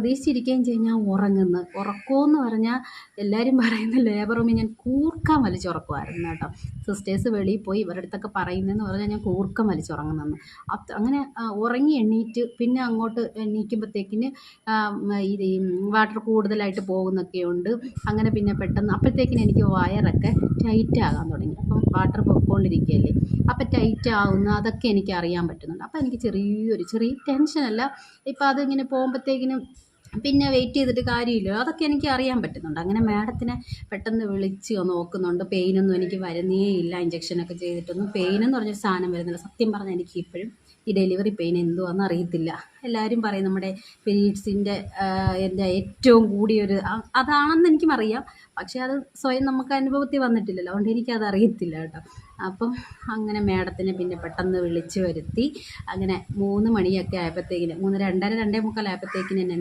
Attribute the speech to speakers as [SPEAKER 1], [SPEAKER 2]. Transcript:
[SPEAKER 1] പ്രതീക്ഷിച്ചിരിക്കുകയും ചെയ്യും ഞാൻ ഉറങ്ങുന്നു. ഉറക്കമെന്ന് പറഞ്ഞാൽ എല്ലാവരും പറയുന്ന ലേബർ റൂമിൽ ഞാൻ കൂർക്കം വലിച്ചുറക്കുമായിരുന്നു കേട്ടോ. സിസ്റ്റേഴ്സ് വെളിയിൽ പോയി ഇവരുടെ അടുത്തൊക്കെ പറയുന്നതെന്ന് പറഞ്ഞാൽ ഞാൻ കൂർക്കം വലിച്ചുറങ്ങുന്നെന്ന്. അങ്ങനെ ഉറങ്ങി എണ്ണീറ്റ് പിന്നെ അങ്ങോട്ട് എണീക്കുമ്പോഴത്തേക്കിന് ഇത് വാട്ടർ കൂടുതലായിട്ട് പോകുന്നൊക്കെയുണ്ട്. അങ്ങനെ പിന്നെ പെട്ടെന്ന് അപ്പോഴത്തേക്കിന് എനിക്ക് വയറൊക്കെ ടൈറ്റ് ആകാൻ തുടങ്ങി. അപ്പം വാട്ടർ പൊയ്ക്കൊണ്ടിരിക്കുകയല്ലേ, അപ്പം ടൈറ്റ് ആവുന്ന അതൊക്കെ എനിക്ക് അറിയാൻ പറ്റുന്നുണ്ട്. അപ്പം എനിക്ക് ചെറിയ ടെൻഷനല്ല, ഇപ്പം അതിങ്ങനെ പോകുമ്പോഴത്തേക്കിനും പിന്നെ വെയിറ്റ് ചെയ്തിട്ട് കാര്യമില്ല, അതൊക്കെ എനിക്ക് അറിയാൻ പറ്റുന്നുണ്ട്. അങ്ങനെ മാഡത്തിനെ പെട്ടെന്ന് വിളിച്ച് നോക്കുന്നുണ്ട്. പെയിനൊന്നും എനിക്ക് വരുന്നേ ഇല്ല, ഇഞ്ചക്ഷനൊക്കെ ചെയ്തിട്ടൊന്നും പെയിനെന്ന് പറഞ്ഞൊരു സാധനം വരുന്നില്ല. സത്യം പറഞ്ഞാൽ എനിക്ക് ഇപ്പോഴും ഈ ഡെലിവറി പെയിൻ എന്തുവാണെന്ന് അറിയത്തില്ല. എല്ലാവരും പറയും നമ്മുടെ പീരീഡ്സിൻ്റെ എൻ്റെ ഏറ്റവും കൂടിയൊരു അതാണെന്ന് എനിക്കും അറിയാം. പക്ഷേ അത് സ്വയം നമുക്ക് അനുഭവത്തിൽ വന്നിട്ടില്ലല്ലോ, അതുകൊണ്ട് എനിക്കത് അറിയത്തില്ല കേട്ടോ. അപ്പം അങ്ങനെ മാഡത്തിനെ പിന്നെ പെട്ടെന്ന് വിളിച്ച് വരുത്തി. അങ്ങനെ 3 മണിയൊക്കെ ആയപ്പോഴത്തേക്കിന് 2:30, 2:45 ആയപ്പോഴത്തേക്കിന് എന്നെ